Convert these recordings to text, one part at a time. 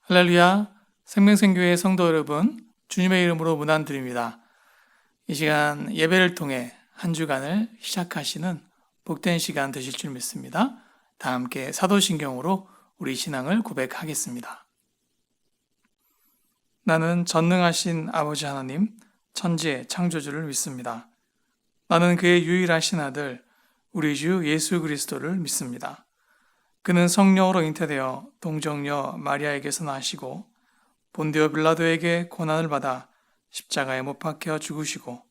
할렐루야, 생명생교회 성도 여러분, 주님의 이름으로 문안드립니다. 이 시간 예배를 통해 한 주간을 시작하시는 복된 시간 되실 줄 믿습니다. 다 함께 사도신경으로 우리 신앙을 고백하겠습니다. 나는 전능하신 아버지 하나님, 천지의 창조주를 믿습니다. 나는 그의 유일하신 아들, 우리 주 예수 그리스도를 믿습니다. 그는 성령으로 잉태되어 동정녀 마리아에게서 나시고 본디오 빌라도에게 고난을 받아 십자가에 못 박혀 죽으시고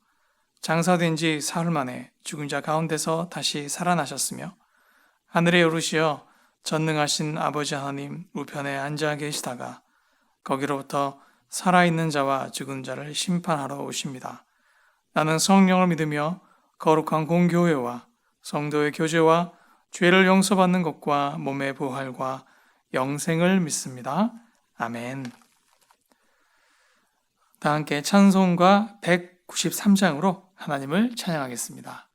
장사된 지 사흘 만에 죽은 자 가운데서 다시 살아나셨으며 하늘에 오르시어 전능하신 아버지 하나님 우편에 앉아 계시다가 거기로부터 살아있는 자와 죽은 자를 심판하러 오십니다. 나는 성령을 믿으며 거룩한 공교회와 성도의 교제와 죄를 용서받는 것과 몸의 부활과 영생을 믿습니다. 아멘. 다 함께 찬송가 193장으로 하나님을 찬양하겠습니다.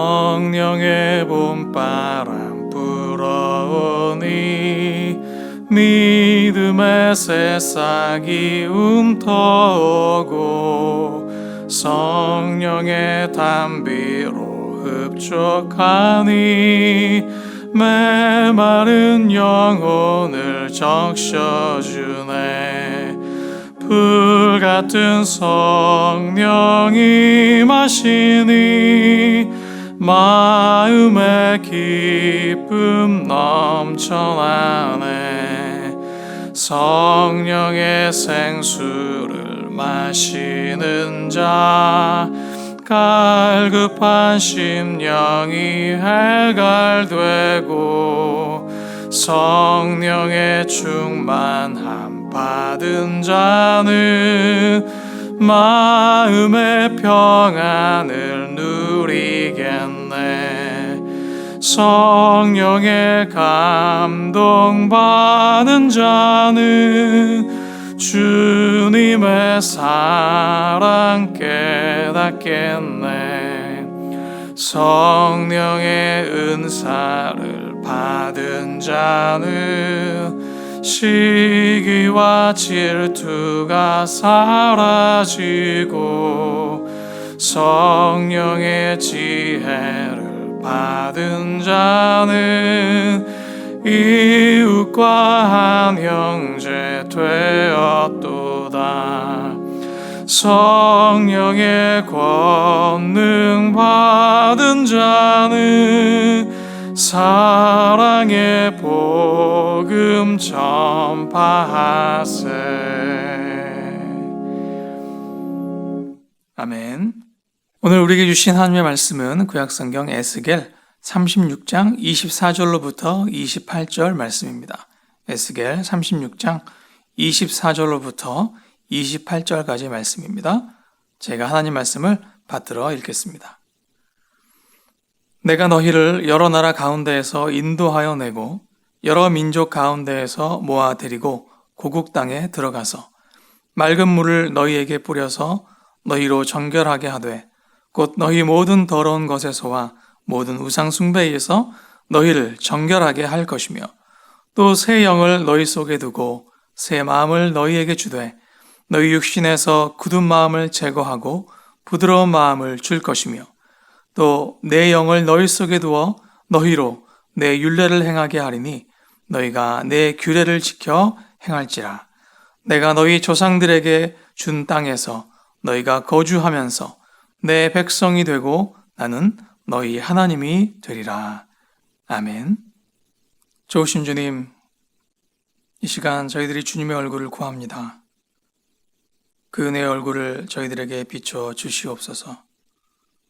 성령의 봄바람 불어오니 믿음의 새싹이 움터오고 성령의 담비로 흡족하니 메마른 영혼을 적셔주네. 불같은 성령이 마시니 마음의 기쁨 넘쳐나네. 성령의 생수를 마시는 자 갈급한 심령이 해갈되고 성령의 충만함 받은 자는 마음의 평안을 누리겠네. 성령의 감동받은 자는 주님의 사랑 깨닫겠네. 성령의 은사를 받은 자는 시기와 질투가 사라지고 성령의 지혜를 받은 자는 이웃과 한 형제 되었도다. 성령의 권능 받은 자는 사랑의 복음 전파하세. 아멘. 오늘 우리에게 주신 하나님의 말씀은 구약성경 에스겔 36장 24절로부터 28절 말씀입니다. 에스겔 36장 24절로부터 28절까지 말씀입니다. 제가 하나님 말씀을 받들어 읽겠습니다. 내가 너희를 여러 나라 가운데에서 인도하여 내고 여러 민족 가운데에서 모아 데리고 고국 땅에 들어가서 맑은 물을 너희에게 뿌려서 너희로 정결하게 하되 곧 너희 모든 더러운 것에서와 모든 우상 숭배에서 너희를 정결하게 할 것이며 또 새 영을 너희 속에 두고 새 마음을 너희에게 주되 너희 육신에서 굳은 마음을 제거하고 부드러운 마음을 줄 것이며 또 내 영을 너희 속에 두어 너희로 내 율례를 행하게 하리니 너희가 내 규례를 지켜 행할지라. 내가 너희 조상들에게 준 땅에서 너희가 거주하면서 내 백성이 되고 나는 너희 하나님이 되리라. 아멘. 좋으신 주님, 이 시간 저희들이 주님의 얼굴을 구합니다. 그 은혜의 얼굴을 저희들에게 비춰 주시옵소서.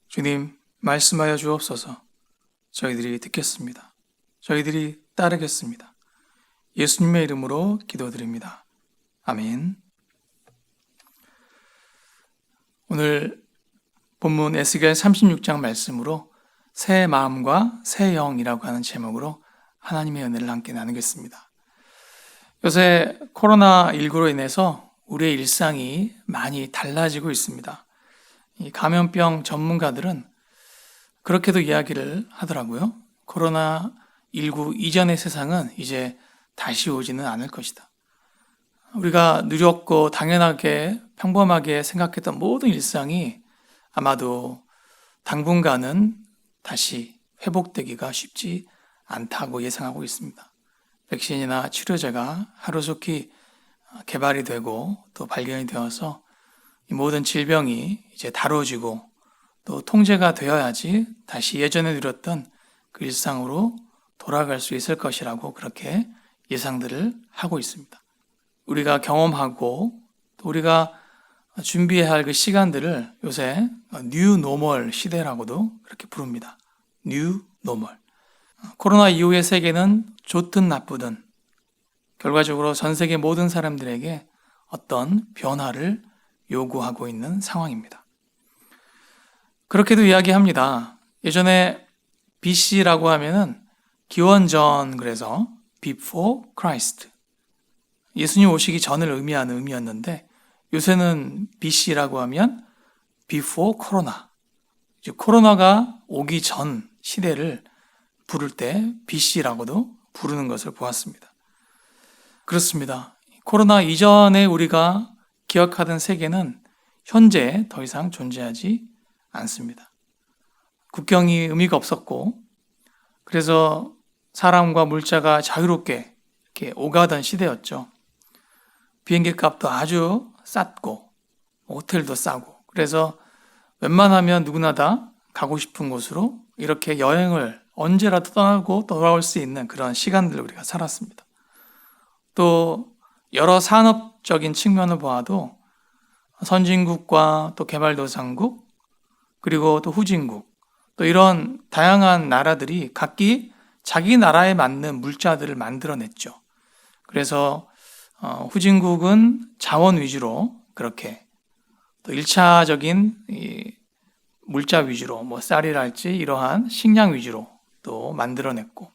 주님, 말씀하여 주옵소서. 저희들이 듣겠습니다. 저희들이 따르겠습니다. 예수님의 이름으로 기도드립니다. 아멘. 오늘 본문 에스겔 36장 말씀으로 새 마음과 새 영이라고 하는 제목으로 하나님의 은혜를 함께 나누겠습니다. 요새 코로나19로 인해서 우리의 일상이 많이 달라지고 있습니다. 이 감염병 전문가들은 그렇게도 이야기를 하더라고요. 코로나19 이전의 세상은 이제 다시 오지는 않을 것이다. 우리가 누렸고 당연하게 평범하게 생각했던 모든 일상이 아마도 당분간은 다시 회복되기가 쉽지 않다고 예상하고 있습니다. 백신이나 치료제가 하루속히 개발이 되고 또 발견이 되어서 이 모든 질병이 이제 다뤄지고 또 통제가 되어야지 다시 예전에 누렸던 그 일상으로 돌아갈 수 있을 것이라고 그렇게 예상들을 하고 있습니다. 우리가 경험하고 또 우리가 준비해야 할 그 시간들을 요새 뉴 노멀 시대라고도 그렇게 부릅니다. 뉴 노멀. 코로나 이후의 세계는 좋든 나쁘든 결과적으로 전 세계 모든 사람들에게 어떤 변화를 요구하고 있는 상황입니다. 그렇게도 이야기합니다. 예전에 BC라고 하면은 기원전, 그래서 before Christ, 예수님 오시기 전을 의미하는 의미였는데 요새는 BC라고 하면 before Corona, 코로나가 오기 전 시대를 부를 때 BC라고도 부르는 것을 보았습니다. 그렇습니다. 코로나 이전에 우리가 기억하던 세계는 현재 더 이상 존재하지 않습니다. 국경이 의미가 없었고 그래서 사람과 물자가 자유롭게 이렇게 오가던 시대였죠. 비행기 값도 아주 쌌고 호텔도 싸고 그래서 웬만하면 누구나 다 가고 싶은 곳으로 이렇게 여행을 언제라도 떠나고 돌아올 수 있는 그런 시간들을 우리가 살았습니다. 또 여러 산업적인 측면을 보아도 선진국과 또 개발도상국 그리고 또 후진국 또 이런 다양한 나라들이 각기 자기 나라에 맞는 물자들을 만들어냈죠. 그래서 후진국은 자원 위주로 그렇게 또 1차적인 물자 위주로 쌀이랄지 이러한 식량 위주로 또 만들어냈고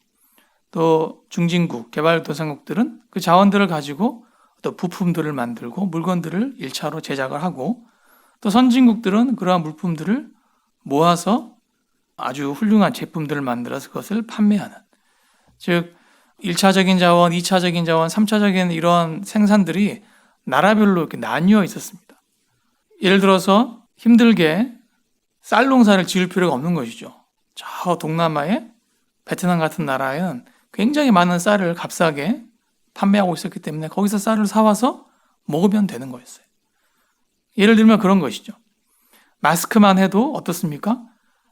또 중진국, 개발도상국들은 그 자원들을 가지고 또 부품들을 만들고 물건들을 1차로 제작을 하고 또 선진국들은 그러한 물품들을 모아서 아주 훌륭한 제품들을 만들어서 그것을 판매하는, 즉 1차적인 자원, 2차적인 자원, 3차적인 이러한 생산들이 나라별로 이렇게 나뉘어 있었습니다. 예를 들어서 힘들게 쌀 농사를 지을 필요가 없는 것이죠. 저 동남아의 베트남 같은 나라에는 굉장히 많은 쌀을 값싸게 판매하고 있었기 때문에 거기서 쌀을 사와서 먹으면 되는 거였어요. 예를 들면 그런 것이죠. 마스크만 해도 어떻습니까?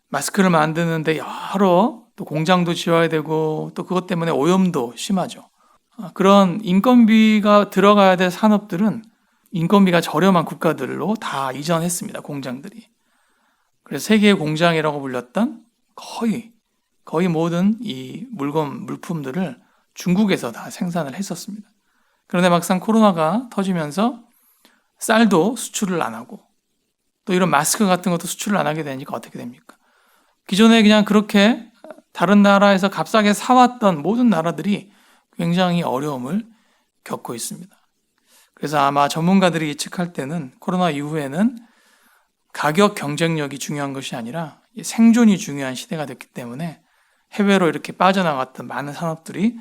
마스크를 만드는데 여러 또 공장도 지어야 되고 또 그것 때문에 오염도 심하죠. 그런 인건비가 들어가야 될 산업들은 인건비가 저렴한 국가들로 다 이전했습니다. 공장들이. 그래서 세계의 공장이라고 불렸던 거의 모든 이 물품들을 중국에서 다 생산을 했었습니다. 그런데 막상 코로나가 터지면서 쌀도 수출을 안 하고 또 이런 마스크 같은 것도 수출을 안 하게 되니까 어떻게 됩니까? 기존에 그냥 그렇게 다른 나라에서 값싸게 사왔던 모든 나라들이 굉장히 어려움을 겪고 있습니다. 그래서 아마 전문가들이 예측할 때는 코로나 이후에는 가격 경쟁력이 중요한 것이 아니라 생존이 중요한 시대가 됐기 때문에 해외로 이렇게 빠져나갔던 많은 산업들이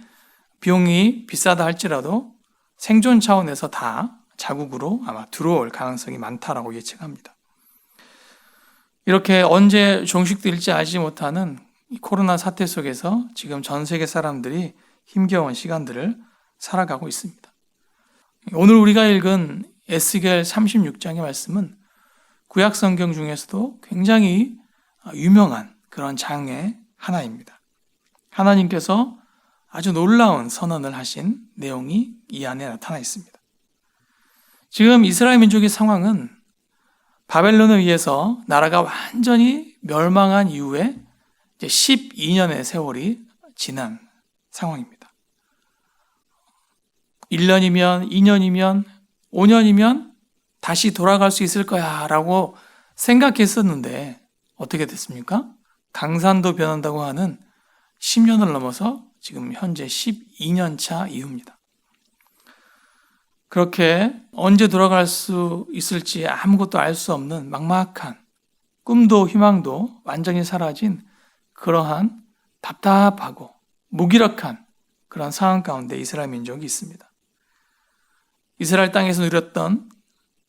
비용이 비싸다 할지라도 생존 차원에서 다 자국으로 아마 들어올 가능성이 많다라고 예측합니다. 이렇게 언제 종식될지 알지 못하는 이 코로나 사태 속에서 지금 전 세계 사람들이 힘겨운 시간들을 살아가고 있습니다. 오늘 우리가 읽은 에스겔 36장의 말씀은 구약 성경 중에서도 굉장히 유명한 그런 장의 하나입니다. 하나님께서 아주 놀라운 선언을 하신 내용이 이 안에 나타나 있습니다. 지금 이스라엘 민족의 상황은 바벨론에 의해서 나라가 완전히 멸망한 이후에 이제 12년의 세월이 지난 상황입니다. 1년이면 2년이면 5년이면 다시 돌아갈 수 있을 거야 라고 생각했었는데 어떻게 됐습니까? 강산도 변한다고 하는 10년을 넘어서 지금 현재 12년 차 이후입니다. 그렇게 언제 돌아갈 수 있을지 아무것도 알 수 없는 막막한, 꿈도 희망도 완전히 사라진 그러한 답답하고 무기력한 그런 상황 가운데 이스라엘 민족이 있습니다. 이스라엘 땅에서 누렸던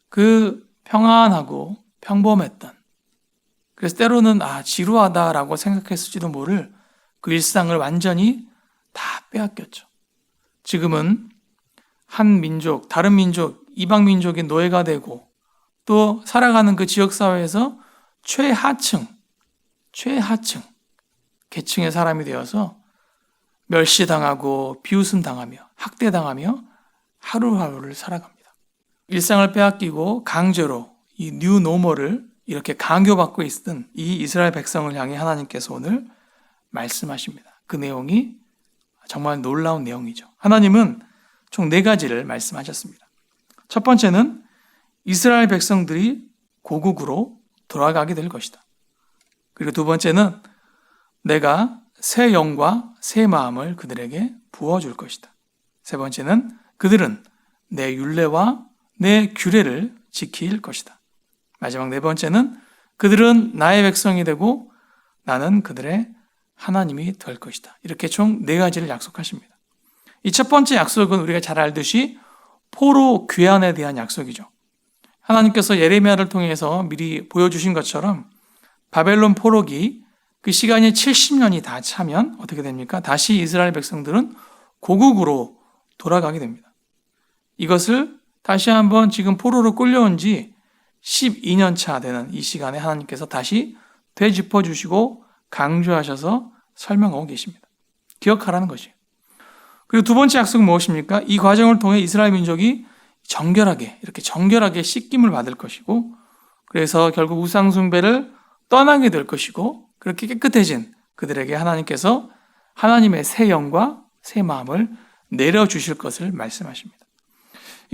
그 평안하고 평범했던, 그래서 때로는 지루하다라고 생각했을지도 모를 그 일상을 완전히 다 빼앗겼죠. 지금은 한 민족, 다른 민족, 이방 민족의 노예가 되고 또 살아가는 그 지역사회에서 최하층, 계층의 사람이 되어서 멸시당하고 비웃음당하며 학대당하며 하루하루를 살아갑니다. 일상을 빼앗기고 강제로 이 뉴 노멀을 이렇게 강요받고 있던 이 이스라엘 백성을 향해 하나님께서 오늘 말씀하십니다. 그 내용이 정말 놀라운 내용이죠. 하나님은 총 4가지를 말씀하셨습니다. 첫 번째는 이스라엘 백성들이 고국으로 돌아가게 될 것이다. 그리고 두 번째는 내가 새 영과 새 마음을 그들에게 부어줄 것이다. 세 번째는 그들은 내 율례와 내 규례를 지킬 것이다. 마지막 4번째는 그들은 나의 백성이 되고 나는 그들의 하나님이 될 것이다. 이렇게 총 4가지를 약속하십니다. 이 첫 번째 약속은 우리가 잘 알듯이 포로 귀환에 대한 약속이죠. 하나님께서 예레미야를 통해서 미리 보여주신 것처럼 바벨론 포로기 그 시간이 70년이 다 차면 어떻게 됩니까? 다시 이스라엘 백성들은 고국으로 돌아가게 됩니다. 이것을 다시 한번 지금 포로로 끌려온 지 12년 차 되는 이 시간에 하나님께서 다시 되짚어 주시고 강조하셔서 설명하고 계십니다. 기억하라는 것이에요. 그리고 두 번째 약속은 무엇입니까? 이 과정을 통해 이스라엘 민족이 이렇게 정결하게 씻김을 받을 것이고, 그래서 결국 우상 숭배를 떠나게 될 것이고, 그렇게 깨끗해진 그들에게 하나님께서 하나님의 새 영과 새 마음을 내려주실 것을 말씀하십니다.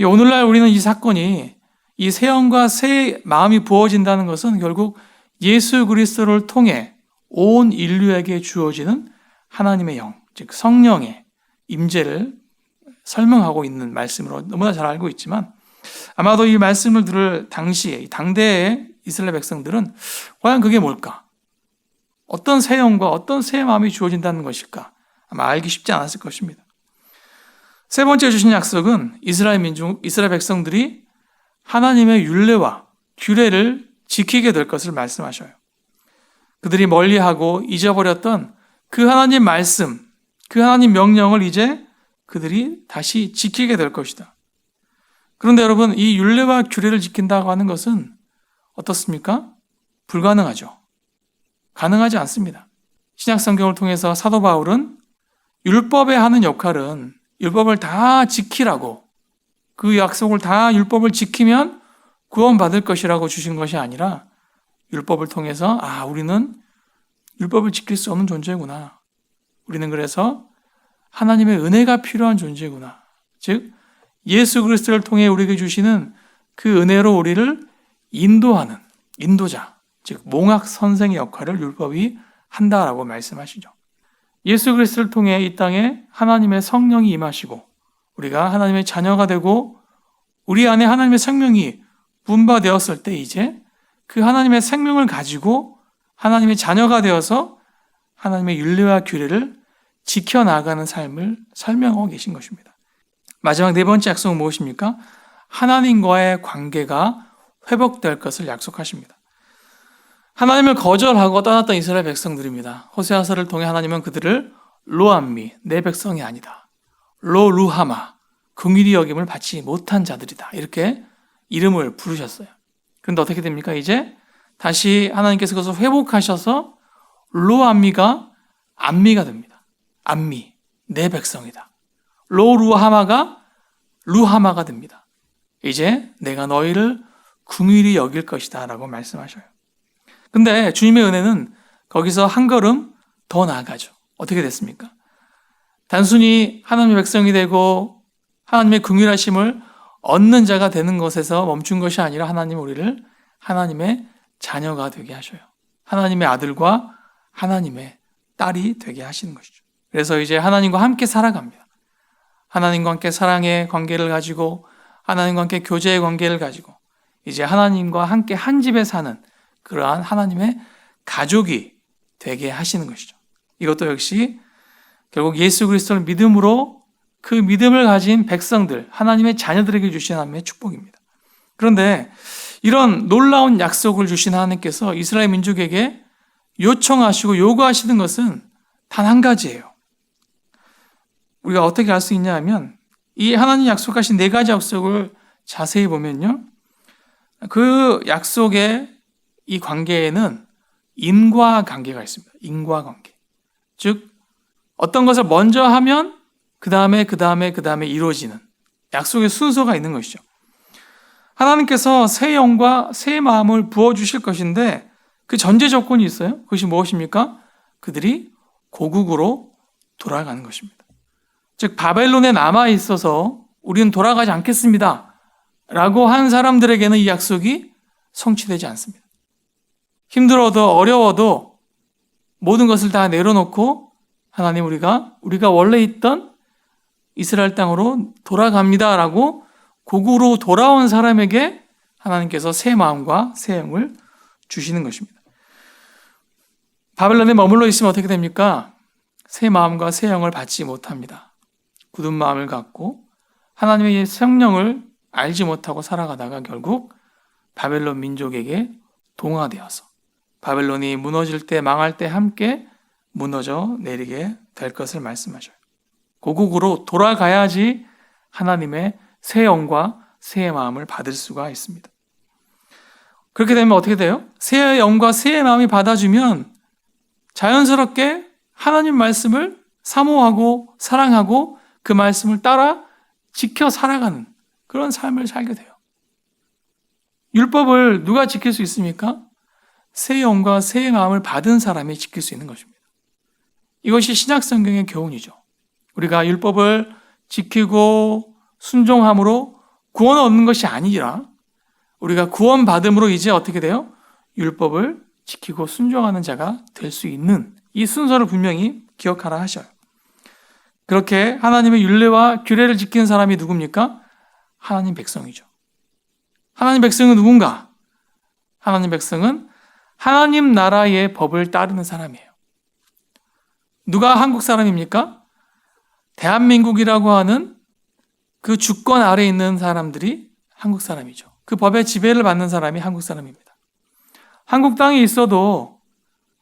오늘날 우리는 이 사건이 이 새 영과 새 마음이 부어진다는 것은 결국 예수 그리스도를 통해 온 인류에게 주어지는 하나님의 영, 즉 성령의 임재를 설명하고 있는 말씀으로 너무나 잘 알고 있지만, 아마도 이 말씀을 들을 당시에 당대의 이스라엘 백성들은 과연 그게 뭘까? 어떤 새 영과 어떤 새 마음이 주어진다는 것일까? 아마 알기 쉽지 않았을 것입니다. 세 번째 주신 약속은 이스라엘 백성들이 하나님의 율례와 규례를 지키게 될 것을 말씀하셔요. 그들이 멀리하고 잊어버렸던 그 하나님 말씀, 그 하나님 명령을 이제 그들이 다시 지키게 될 것이다. 그런데 여러분, 이 율례와 규례를 지킨다고 하는 것은 어떻습니까? 불가능하죠. 가능하지 않습니다. 신약 성경을 통해서 사도 바울은 율법에 하는 역할은 율법을 다 지키라고, 그 약속을 다 율법을 지키면 구원받을 것이라고 주신 것이 아니라 율법을 통해서 우리는 율법을 지킬 수 없는 존재구나. 우리는 그래서 하나님의 은혜가 필요한 존재구나. 즉 예수 그리스도를 통해 우리에게 주시는 그 은혜로 우리를 인도하는 인도자, 즉 몽학 선생의 역할을 율법이 한다라고 말씀하시죠. 예수 그리스도를 통해 이 땅에 하나님의 성령이 임하시고 우리가 하나님의 자녀가 되고 우리 안에 하나님의 생명이 분바되었을 때 이제 그 하나님의 생명을 가지고 하나님의 자녀가 되어서 하나님의 율례와 규례를 지켜나가는 삶을 설명하고 계신 것입니다. 마지막 4번째 약속은 무엇입니까? 하나님과의 관계가 회복될 것을 약속하십니다. 하나님을 거절하고 떠났던 이스라엘 백성들입니다. 호세아서를 통해 하나님은 그들을 로암미, 내 백성이 아니다, 로루하마, 긍휼히 여김을 받지 못한 자들이다, 이렇게 이름을 부르셨어요. 그런데 어떻게 됩니까? 이제 다시 하나님께서 그것을 회복하셔서 로암미가 암미가 됩니다. 암미, 내 백성이다. 로루하마가 루하마가 됩니다. 이제 내가 너희를 긍휼히 여길 것이다 라고 말씀하셔요. 근데 주님의 은혜는 거기서 한 걸음 더 나아가죠. 어떻게 됐습니까? 단순히 하나님의 백성이 되고 하나님의 긍휼하심을 얻는 자가 되는 것에서 멈춘 것이 아니라 하나님은 우리를 하나님의 자녀가 되게 하셔요. 하나님의 아들과 하나님의 딸이 되게 하시는 것이죠. 그래서 이제 하나님과 함께 살아갑니다. 하나님과 함께 사랑의 관계를 가지고 하나님과 함께 교제의 관계를 가지고 이제 하나님과 함께 한 집에 사는 그러한 하나님의 가족이 되게 하시는 것이죠. 이것도 역시 결국 예수 그리스도를 믿음으로 그 믿음을 가진 백성들, 하나님의 자녀들에게 주신 하나님의 축복입니다. 그런데 이런 놀라운 약속을 주신 하나님께서 이스라엘 민족에게 요청하시고 요구하시는 것은 단 한 가지예요. 우리가 어떻게 알 수 있냐 하면 이 하나님 약속하신 네 가지 약속을 자세히 보면요. 그 약속의 이 관계에는 인과관계가 있습니다. 인과관계. 즉 어떤 것을 먼저 하면 그 다음에 이루어지는 약속의 순서가 있는 것이죠. 하나님께서 새 영과 새 마음을 부어주실 것인데 그 전제 조건이 있어요. 그것이 무엇입니까? 그들이 고국으로 돌아가는 것입니다. 즉 바벨론에 남아있어서 우리는 돌아가지 않겠습니다 라고 한 사람들에게는 이 약속이 성취되지 않습니다. 힘들어도 어려워도 모든 것을 다 내려놓고 하나님 우리가 원래 있던 이스라엘 땅으로 돌아갑니다 라고 고국으로 돌아온 사람에게 하나님께서 새 마음과 새 영을 주시는 것입니다. 바벨론에 머물러 있으면 어떻게 됩니까? 새 마음과 새 영을 받지 못합니다. 굳은 마음을 갖고 하나님의 성령을 알지 못하고 살아가다가 결국 바벨론 민족에게 동화되어서 바벨론이 무너질 때 망할 때 함께 무너져 내리게 될 것을 말씀하셔요. 고국으로 돌아가야지 하나님의 새 영과 새 마음을 받을 수가 있습니다. 그렇게 되면 어떻게 돼요? 새 영과 새 마음이 받아주면 자연스럽게 하나님 말씀을 사모하고 사랑하고 그 말씀을 따라 지켜 살아가는 그런 삶을 살게 돼요. 율법을 누가 지킬 수 있습니까? 새 영과 새 마음을 받은 사람이 지킬 수 있는 것입니다. 이것이 신약 성경의 교훈이죠. 우리가 율법을 지키고 순종함으로 구원을 얻는 것이 아니라 우리가 구원받음으로 이제 어떻게 돼요? 율법을 지키고 순종하는 자가 될 수 있는 이 순서를 분명히 기억하라 하셔요. 그렇게 하나님의 율례와 규례를 지키는 사람이 누굽니까? 하나님 백성이죠. 하나님 백성은 누군가? 하나님 백성은 하나님 나라의 법을 따르는 사람이에요. 누가 한국 사람입니까? 대한민국이라고 하는 그 주권 아래에 있는 사람들이 한국 사람이죠. 그 법의 지배를 받는 사람이 한국 사람입니다. 한국 땅에 있어도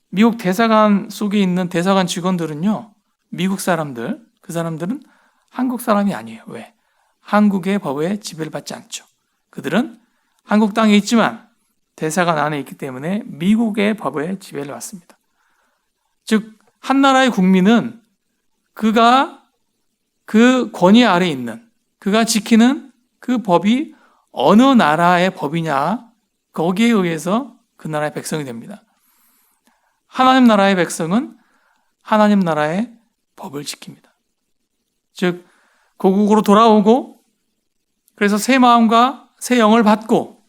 미국 대사관 속에 있는 대사관 직원들은요, 미국 사람들, 그 사람들은 한국 사람이 아니에요. 왜? 한국의 법의 지배를 받지 않죠. 그들은 한국 땅에 있지만 대사관 안에 있기 때문에 미국의 법의 지배를 받습니다. 즉, 한 나라의 국민은 그가 그 권위 아래에 있는, 그가 지키는 그 법이 어느 나라의 법이냐, 거기에 의해서 그 나라의 백성이 됩니다. 하나님 나라의 백성은 하나님 나라의 법을 지킵니다. 즉, 고국으로 돌아오고, 그래서 새 마음과 새 영을 받고,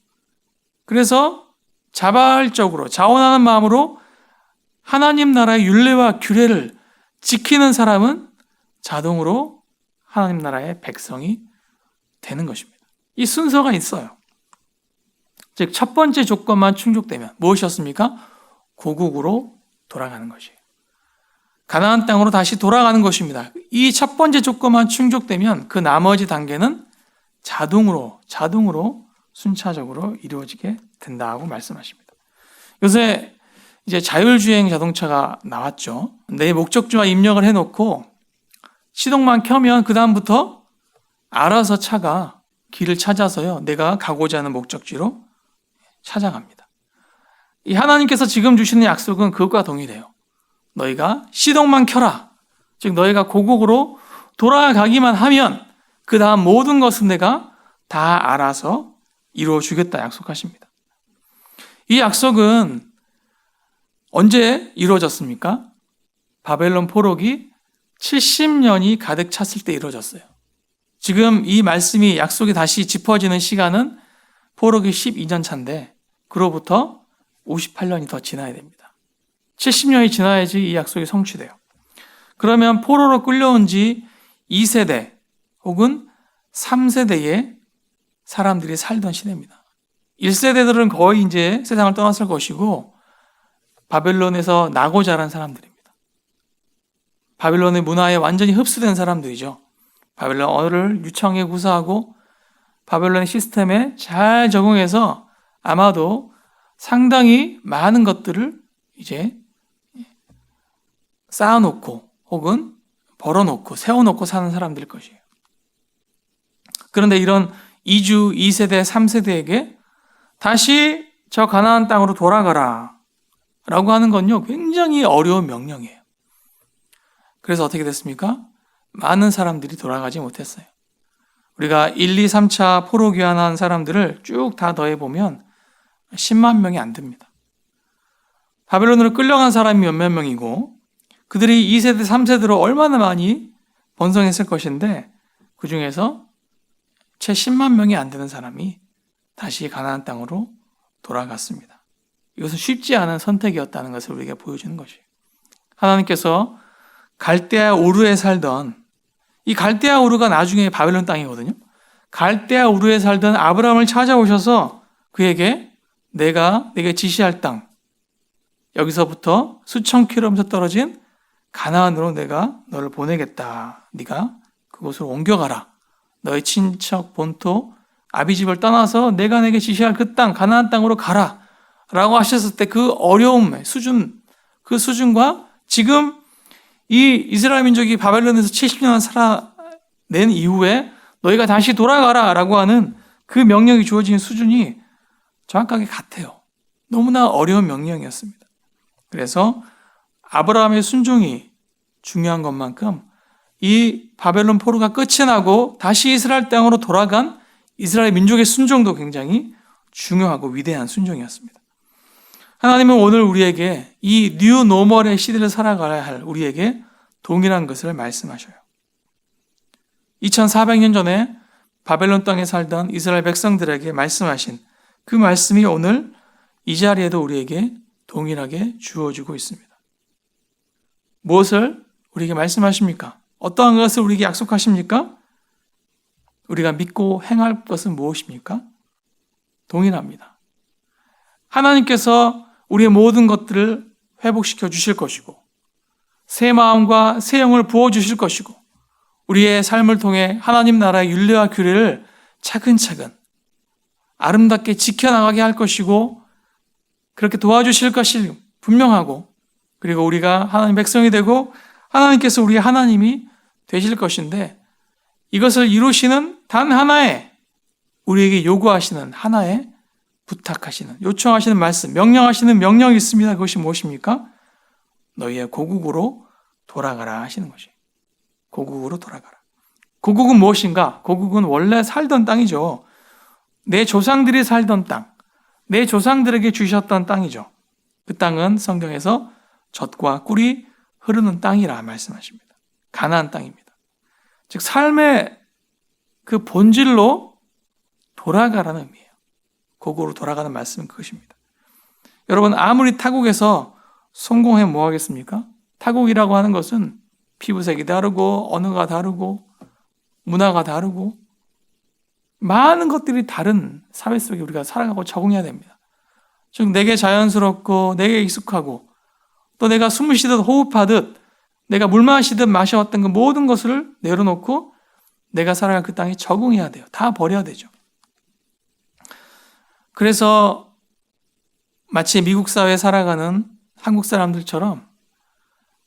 그래서 자발적으로, 자원하는 마음으로 하나님 나라의 율례와 규례를 지키는 사람은 자동으로 하나님 나라의 백성이 되는 것입니다. 이 순서가 있어요. 즉, 첫 번째 조건만 충족되면 무엇이었습니까? 고국으로 돌아가는 것이에요. 가나안 땅으로 다시 돌아가는 것입니다. 이 첫 번째 조건만 충족되면 그 나머지 단계는 자동으로 순차적으로 이루어지게 된다고 말씀하십니다. 요새 이제 자율주행 자동차가 나왔죠. 내 목적지와 입력을 해놓고 시동만 켜면 그 다음부터 알아서 차가 길을 찾아서요, 내가 가고자 하는 목적지로 찾아갑니다. 이 하나님께서 지금 주시는 약속은 그것과 동일해요. 너희가 시동만 켜라. 즉 너희가 고국으로 돌아가기만 하면 그 다음 모든 것은 내가 다 알아서 이루어주겠다 약속하십니다. 이 약속은 언제 이루어졌습니까? 바벨론 포로기 70년이 가득 찼을 때 이루어졌어요. 지금 이 말씀이 약속이 다시 짚어지는 시간은 포로기 12년 차인데 그로부터 58년이 더 지나야 됩니다. 70년이 지나야지 이 약속이 성취돼요. 그러면 포로로 끌려온 지 2세대 혹은 3세대의 사람들이 살던 시대입니다. 1세대들은 거의 이제 세상을 떠났을 것이고 바벨론에서 나고 자란 사람들입니다. 바벨론의 문화에 완전히 흡수된 사람들이죠. 바벨론 언어를 유창하게 구사하고 바벨론의 시스템에 잘 적응해서 아마도 상당히 많은 것들을 이제 쌓아놓고 혹은 벌어놓고 세워놓고 사는 사람들일 것이에요. 그런데 이런 2주, 2세대, 3세대에게 다시 저 가나안 땅으로 돌아가라 라고 하는 건요, 굉장히 어려운 명령이에요. 그래서 어떻게 됐습니까? 많은 사람들이 돌아가지 못했어요. 우리가 1, 2, 3차 포로 귀환한 사람들을 쭉 다 더해보면 10만 명이 안 됩니다. 바벨론으로 끌려간 사람이 몇몇 명이고 그들이 2세대, 3세대로 얼마나 많이 번성했을 것인데 그 중에서 채 10만 명이 안 되는 사람이 다시 가나안 땅으로 돌아갔습니다. 이것은 쉽지 않은 선택이었다는 것을 우리에게 보여주는 것이에요. 하나님께서 갈대아 우르에 살던, 이 갈대아 우르가 나중에 바벨론 땅이거든요. 갈대아 우르에 살던 아브라함을 찾아오셔서 그에게 내가 네게 지시할 땅, 여기서부터 수천 킬로미터 떨어진 가나안으로 내가 너를 보내겠다. 네가 그곳으로 옮겨가라. 너의 친척 본토 아비집을 떠나서 내가 내게 지시할 그 땅 가나안 땅으로 가라 라고 하셨을 때 그 어려움의 수준, 그 수준과 지금 이 이스라엘 민족이 바벨론에서 70년 살아낸 이후에 너희가 다시 돌아가라 라고 하는 그 명령이 주어진 수준이 정확하게 같아요. 너무나 어려운 명령이었습니다. 그래서 아브라함의 순종이 중요한 것만큼 이 바벨론 포로가 끝이 나고 다시 이스라엘 땅으로 돌아간 이스라엘 민족의 순종도 굉장히 중요하고 위대한 순종이었습니다. 하나님은 오늘 우리에게 이 뉴 노멀의 시대를 살아가야 할 우리에게 동일한 것을 말씀하셔요. 2400년 전에 바벨론 땅에 살던 이스라엘 백성들에게 말씀하신 그 말씀이 오늘 이 자리에도 우리에게 동일하게 주어지고 있습니다. 무엇을 우리에게 말씀하십니까? 어떠한 것을 우리에게 약속하십니까? 우리가 믿고 행할 것은 무엇입니까? 동일합니다. 하나님께서 우리의 모든 것들을 회복시켜 주실 것이고 새 마음과 새 영을 부어주실 것이고 우리의 삶을 통해 하나님 나라의 율례와 규례를 차근차근 아름답게 지켜나가게 할 것이고 그렇게 도와주실 것이 분명하고 그리고 우리가 하나님 백성이 되고 하나님께서 우리의 하나님이 되실 것인데 이것을 이루시는 단 하나의 우리에게 요구하시는 하나의 부탁하시는 요청하시는 말씀, 명령하시는 명령이 있습니다. 그것이 무엇입니까? 너희의 고국으로 돌아가라 하시는 것이에요. 고국으로 돌아가라. 고국은 무엇인가? 고국은 원래 살던 땅이죠. 내 조상들이 살던 땅, 내 조상들에게 주셨던 땅이죠. 그 땅은 성경에서 젖과 꿀이 흐르는 땅이라 말씀하십니다. 가나안 땅입니다. 즉 삶의 그 본질로 돌아가라는 의미예요. 고국으로 돌아가는 말씀은 그것입니다. 여러분 아무리 타국에서 성공해 뭐 하겠습니까? 타국이라고 하는 것은 피부색이 다르고 언어가 다르고 문화가 다르고 많은 것들이 다른 사회 속에 우리가 살아가고 적응해야 됩니다. 즉 내게 자연스럽고 내게 익숙하고 또 내가 숨을 쉬듯 호흡하듯 내가 물 마시듯 마셔왔던 그 모든 것을 내려놓고 내가 살아갈 그 땅에 적응해야 돼요. 다 버려야 되죠. 그래서 마치 미국 사회에 살아가는 한국 사람들처럼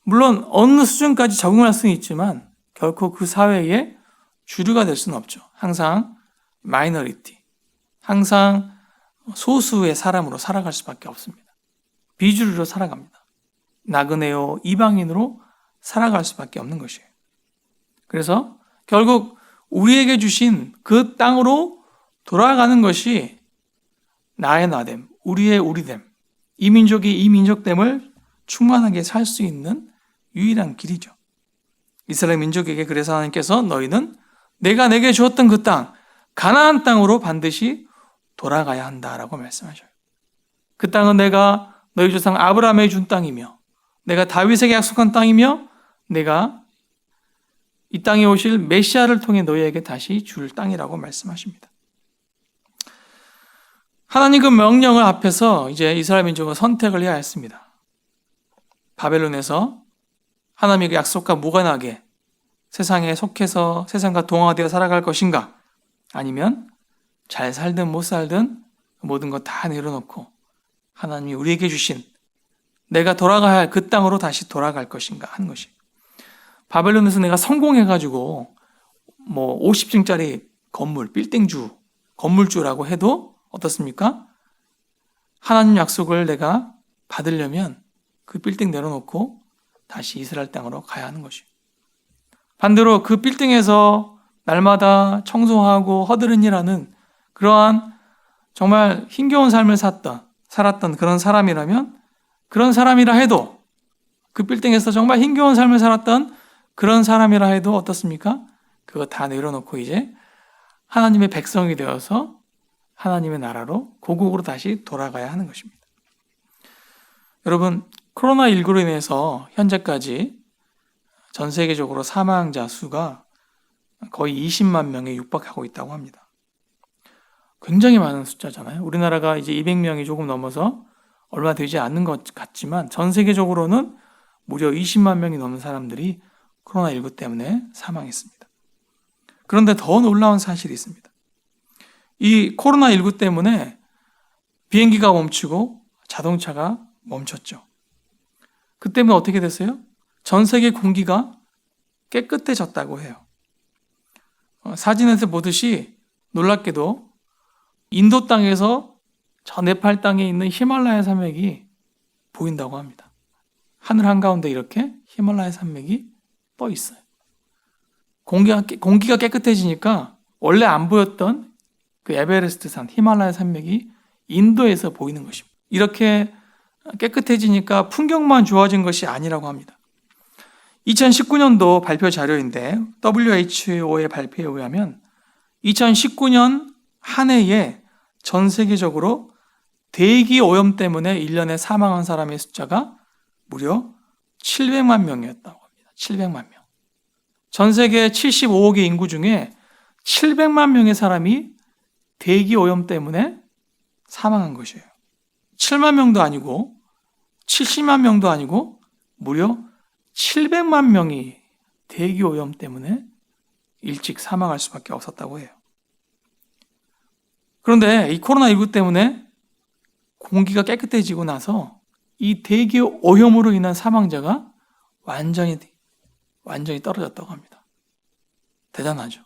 물론 어느 수준까지 적응할 수는 있지만 결코 그 사회의 주류가 될 수는 없죠. 항상 마이너리티, 항상 소수의 사람으로 살아갈 수밖에 없습니다. 비주류로 살아갑니다. 나그네요, 이방인으로 살아갈 수밖에 없는 것이에요. 그래서 결국 우리에게 주신 그 땅으로 돌아가는 것이 나의 나됨, 우리의 우리됨, 이 민족이 이 민족됨을 충만하게 살 수 있는 유일한 길이죠. 이스라엘 민족에게 그래서 하나님께서 너희는 내가 내게 주었던 그 땅, 가나안 땅으로 반드시 돌아가야 한다라고 말씀하셔요. 그 땅은 내가 너희 조상 아브라함에게 준 땅이며 내가 다윗에게 약속한 땅이며 내가 이 땅에 오실 메시아를 통해 너희에게 다시 줄 땅이라고 말씀하십니다. 하나님 그 명령을 앞에서 이제 이스라엘 민족은 선택을 해야 했습니다. 바벨론에서 하나님의 그 약속과 무관하게 세상에 속해서 세상과 동화되어 살아갈 것인가, 아니면 잘 살든 못 살든 모든 것 다 내려놓고 하나님이 우리에게 주신 내가 돌아가야 할 그 땅으로 다시 돌아갈 것인가 하는 것이. 바벨론에서 내가 성공해가지고 50층짜리 건물, 빌딩주, 건물주라고 해도 어떻습니까? 하나님 약속을 내가 받으려면 그 빌딩 내려놓고 다시 이스라엘 땅으로 가야 하는 것이에요. 반대로 그 빌딩에서 날마다 청소하고 허드렛 일하는 그러한 정말 힘겨운 삶을 살았던 그런 사람이라면, 그런 사람이라 해도, 그 빌딩에서 정말 힘겨운 삶을 살았던 그런 사람이라 해도 어떻습니까? 그거 다 내려놓고 이제 하나님의 백성이 되어서 하나님의 나라로, 고국으로 다시 돌아가야 하는 것입니다. 여러분, 코로나19로 인해서 현재까지 전 세계적으로 사망자 수가 거의 20만 명에 육박하고 있다고 합니다. 굉장히 많은 숫자잖아요. 우리나라가 이제 200명이 조금 넘어서 얼마 되지 않는 것 같지만 전 세계적으로는 무려 20만 명이 넘는 사람들이 코로나19 때문에 사망했습니다. 그런데 더 놀라운 사실이 있습니다. 이 코로나19 때문에 비행기가 멈추고 자동차가 멈췄죠. 그 때문에 어떻게 됐어요? 전 세계 공기가 깨끗해졌다고 해요. 사진에서 보듯이 놀랍게도 인도 땅에서 저 네팔 땅에 있는 히말라야 산맥이 보인다고 합니다. 하늘 한가운데 이렇게 히말라야 산맥이 떠 있어요. 공기가 깨끗해지니까 원래 안 보였던 그 에베레스트 산, 히말라야 산맥이 인도에서 보이는 것입니다. 이렇게 깨끗해지니까 풍경만 좋아진 것이 아니라고 합니다. 2019년도 발표 자료인데 WHO의 발표에 의하면 2019년 한 해에 전 세계적으로 대기 오염 때문에 1년에 사망한 사람의 숫자가 무려 700만 명이었다고 합니다. 700만 명. 전 세계 75억의 인구 중에 700만 명의 사람이 대기 오염 때문에 사망한 것이에요. 7만 명도 아니고 70만 명도 아니고 무려 700만 명이 대기 오염 때문에 일찍 사망할 수밖에 없었다고 해요. 그런데 이 코로나19 때문에 공기가 깨끗해지고 나서 이 대기 오염으로 인한 사망자가 완전히 떨어졌다고 합니다. 대단하죠.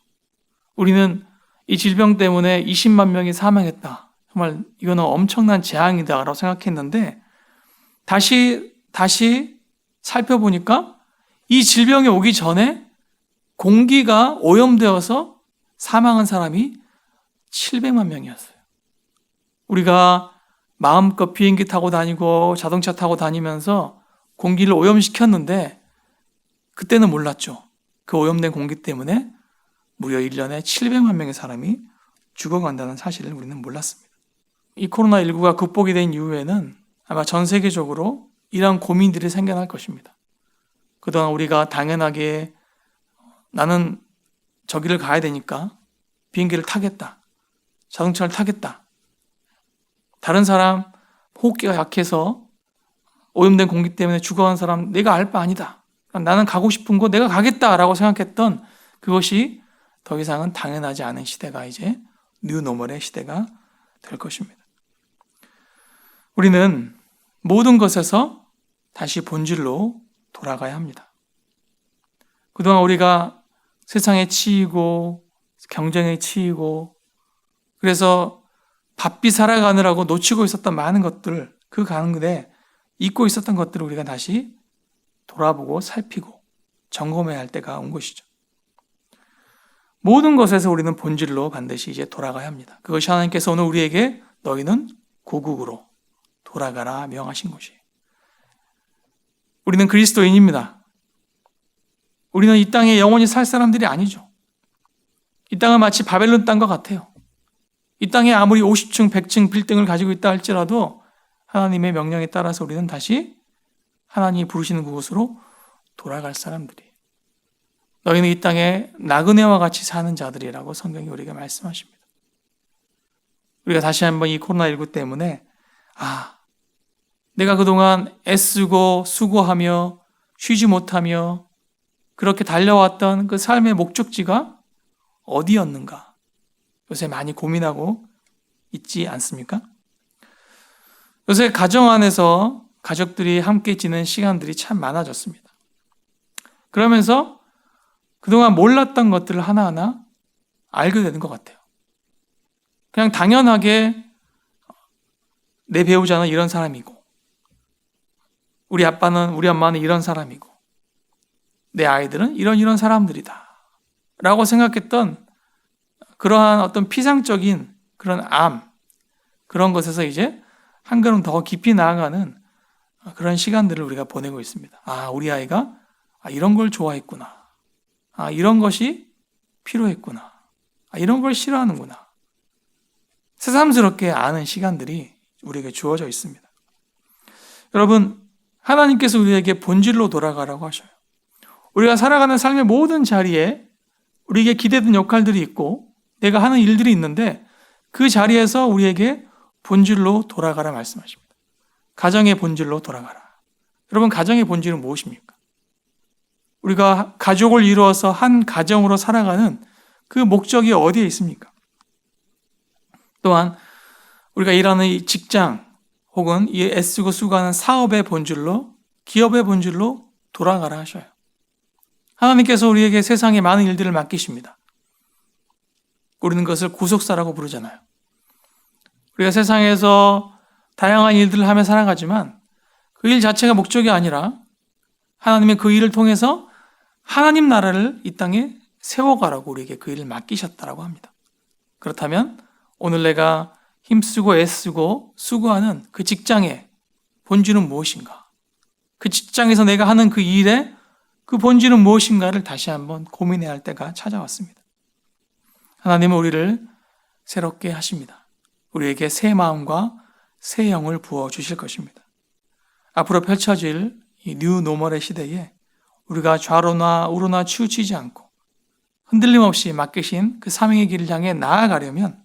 우리는 이 질병 때문에 20만 명이 사망했다. 정말 이거는 엄청난 재앙이다라고 생각했는데 다시 살펴보니까 이 질병이 오기 전에 공기가 오염되어서 사망한 사람이 700만 명이었어요. 우리가 마음껏 비행기 타고 다니고 자동차 타고 다니면서 공기를 오염시켰는데 그때는 몰랐죠. 그 오염된 공기 때문에 무려 1년에 700만 명의 사람이 죽어간다는 사실을 우리는 몰랐습니다. 이 코로나19가 극복이 된 이후에는 아마 전 세계적으로 이러한 고민들이 생겨날 것입니다. 그동안 우리가 당연하게 나는 저기를 가야 되니까 비행기를 타겠다. 자동차를 타겠다. 다른 사람 호흡기가 약해서 오염된 공기 때문에 죽어간 사람 내가 알 바 아니다. 나는 가고 싶은 곳 내가 가겠다라고 생각했던 그것이 더 이상은 당연하지 않은 시대가 이제 뉴노멀의 시대가 될 것입니다. 우리는 모든 것에서 다시 본질로 돌아가야 합니다. 그동안 우리가 세상에 치이고 경쟁에 치이고 그래서 바삐 살아가느라고 놓치고 있었던 많은 것들, 그 가운데 잊고 있었던 것들을 우리가 다시 돌아보고 살피고 점검해야 할 때가 온 것이죠. 모든 것에서 우리는 본질로 반드시 이제 돌아가야 합니다. 그것이 하나님께서 오늘 우리에게 너희는 고국으로 돌아가라 명하신 것이에요. 우리는 그리스도인입니다. 우리는 이 땅에 영원히 살 사람들이 아니죠. 이 땅은 마치 바벨론 땅과 같아요. 이 땅에 아무리 50층, 100층 빌딩을 가지고 있다 할지라도 하나님의 명령에 따라서 우리는 다시 하나님이 부르시는 그곳으로 돌아갈 사람들이에요. 너희는 이 땅에 나그네와 같이 사는 자들이라고 성경이 우리에게 말씀하십니다. 우리가 다시 한번 이 코로나19 때문에 내가 그동안 애쓰고 수고하며 쉬지 못하며 그렇게 달려왔던 그 삶의 목적지가 어디였는가? 요새 많이 고민하고 있지 않습니까? 요새 가정 안에서 가족들이 함께 지낸 시간들이 참 많아졌습니다. 그러면서 그동안 몰랐던 것들을 하나하나 알게 되는 것 같아요. 그냥 당연하게 내 배우자는 이런 사람이고, 우리 아빠는, 우리 엄마는 이런 사람이고, 내 아이들은 이런 사람들이다 라고 생각했던 그러한 어떤 피상적인 그런 그런 것에서 이제 한 걸음 더 깊이 나아가는 그런 시간들을 우리가 보내고 있습니다. 우리 아이가 이런 걸 좋아했구나. 이런 것이 필요했구나. 이런 걸 싫어하는구나. 새삼스럽게 아는 시간들이 우리에게 주어져 있습니다. 여러분, 하나님께서 우리에게 본질로 돌아가라고 하셔요. 우리가 살아가는 삶의 모든 자리에 우리에게 기대된 역할들이 있고 내가 하는 일들이 있는데 그 자리에서 우리에게 본질로 돌아가라 말씀하십니다. 가정의 본질로 돌아가라. 여러분, 가정의 본질은 무엇입니까? 우리가 가족을 이루어서 한 가정으로 살아가는 그 목적이 어디에 있습니까? 또한 우리가 일하는 이 직장 혹은 이 애쓰고 수고하는 사업의 본질로, 기업의 본질로 돌아가라 하셔요. 하나님께서 우리에게 세상의 많은 일들을 맡기십니다. 우리는 그것을 구속사라고 부르잖아요. 우리가 세상에서 다양한 일들을 하며 살아가지만 그 일 자체가 목적이 아니라 하나님의 그 일을 통해서 하나님 나라를 이 땅에 세워가라고 우리에게 그 일을 맡기셨다라고 합니다. 그렇다면 오늘 내가 힘쓰고 애쓰고 수고하는 그 직장의 본질은 무엇인가? 그 직장에서 내가 하는 그 일의 그 본질은 무엇인가를 다시 한번 고민해야 할 때가 찾아왔습니다. 하나님은 우리를 새롭게 하십니다. 우리에게 새 마음과 새 영을 부어주실 것입니다. 앞으로 펼쳐질 이 뉴 노멀의 시대에 우리가 좌로나 우로나 치우치지 않고 흔들림 없이 맡기신 그 사명의 길을 향해 나아가려면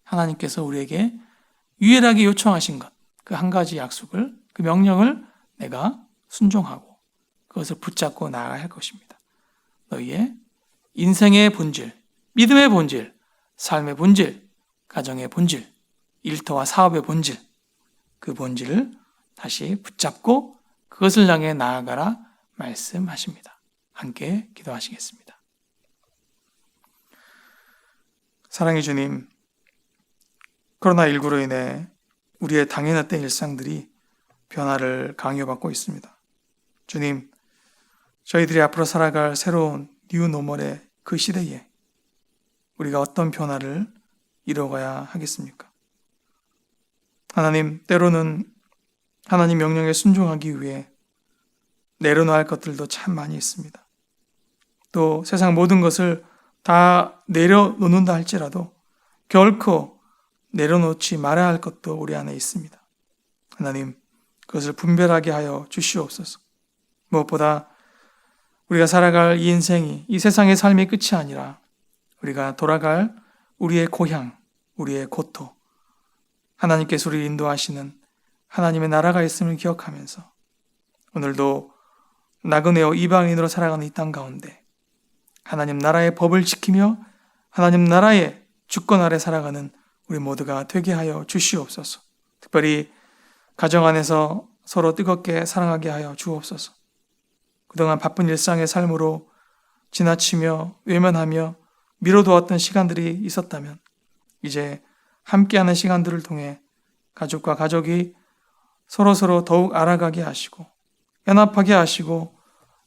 하나님께서 우리에게 유일하게 요청하신 것, 그 한 가지 약속을, 그 명령을 내가 순종하고 그것을 붙잡고 나아가야 할 것입니다. 너희의 인생의 본질, 믿음의 본질, 삶의 본질, 가정의 본질, 일터와 사업의 본질, 그 본질을 다시 붙잡고 그것을 향해 나아가라 말씀하십니다. 함께 기도하시겠습니다. 사랑의 주님, 코로나19로 인해 우리의 당연했던 일상들이 변화를 강요받고 있습니다. 주님, 저희들이 앞으로 살아갈 새로운 뉴 노멀의 그 시대에 우리가 어떤 변화를 이뤄가야 하겠습니까? 하나님, 때로는 하나님 명령에 순종하기 위해 내려놓아야 할 것들도 참 많이 있습니다. 또 세상 모든 것을 다 내려놓는다 할지라도 결코 내려놓지 말아야 할 것도 우리 안에 있습니다. 하나님, 그것을 분별하게 하여 주시옵소서. 무엇보다 우리가 살아갈 이 인생이 이 세상의 삶의 끝이 아니라 우리가 돌아갈 우리의 고향, 우리의 고토, 하나님께서 우리를 인도하시는 하나님의 나라가 있음을 기억하면서 오늘도 나그네와 이방인으로 살아가는 이 땅 가운데 하나님 나라의 법을 지키며 하나님 나라의 주권 아래 살아가는 우리 모두가 되게 하여 주시옵소서. 특별히 가정 안에서 서로 뜨겁게 사랑하게 하여 주옵소서. 그동안 바쁜 일상의 삶으로 지나치며 외면하며 미뤄두었던 시간들이 있었다면 이제 함께하는 시간들을 통해 가족과 가족이 서로서로 더욱 알아가게 하시고 연합하게 하시고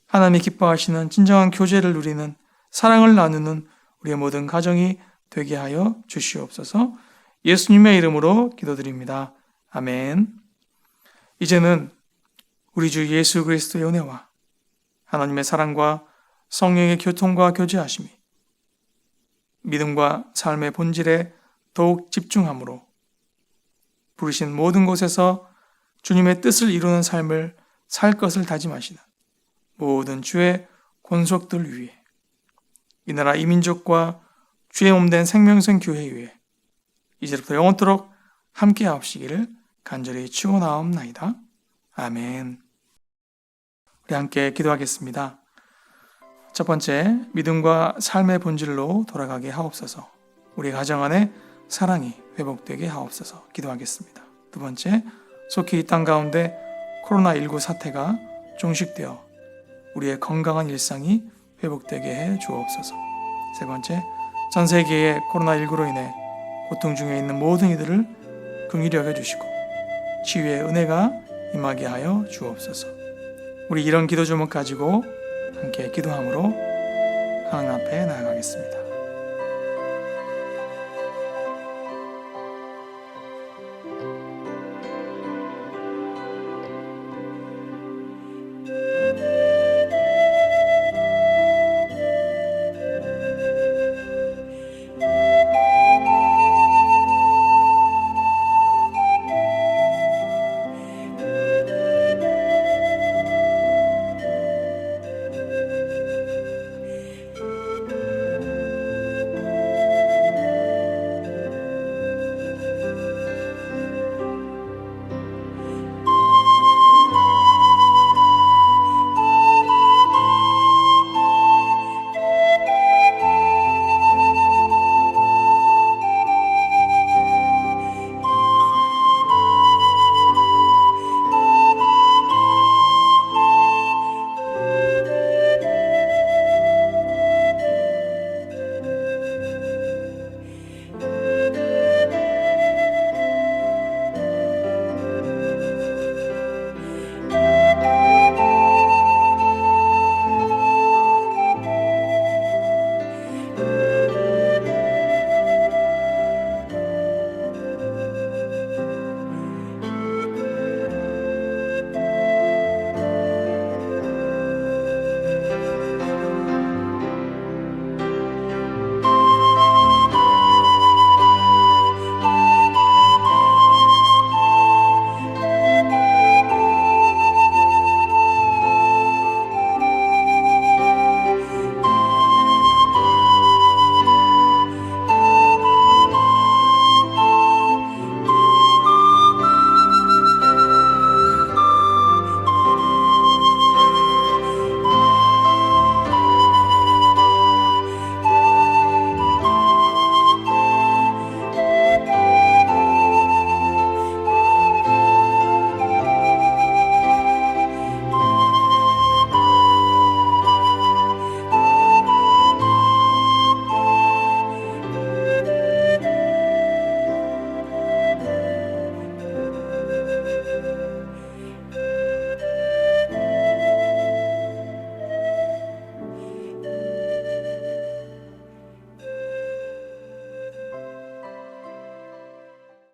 하나님이 기뻐하시는 진정한 교제를 누리는 사랑을 나누는 우리의 모든 가정이 되게 하여 주시옵소서. 예수님의 이름으로 기도드립니다. 아멘. 이제는 우리 주 예수 그리스도의 은혜와 하나님의 사랑과 성령의 교통과 교제하심이 믿음과 삶의 본질에 더욱 집중함으로 부르신 모든 곳에서 주님의 뜻을 이루는 삶을 살 것을 다짐하시는 모든 주의 권속들 위해 이 나라 이민족과 주의 몸된 생명성 교회 위에 이제부터 영원토록 함께 하옵시기를 간절히 축원하옵나이다. 아멘. 우리 함께 기도하겠습니다. 첫 번째, 믿음과 삶의 본질로 돌아가게 하옵소서. 우리 가정 안에 사랑이 회복되게 하옵소서. 기도하겠습니다. 두 번째, 속히 이 땅 가운데 코로나19 사태가 종식되어 우리의 건강한 일상이 회복되게 해 주옵소서. 세 번째, 전 세계의 코로나19로 인해 고통 중에 있는 모든 이들을 긍휼히 여겨주시고 치유의 은혜가 임하게 하여 주옵소서. 우리 이런 기도 제목 가지고 함께 기도함으로 하나님 앞에 나아가겠습니다.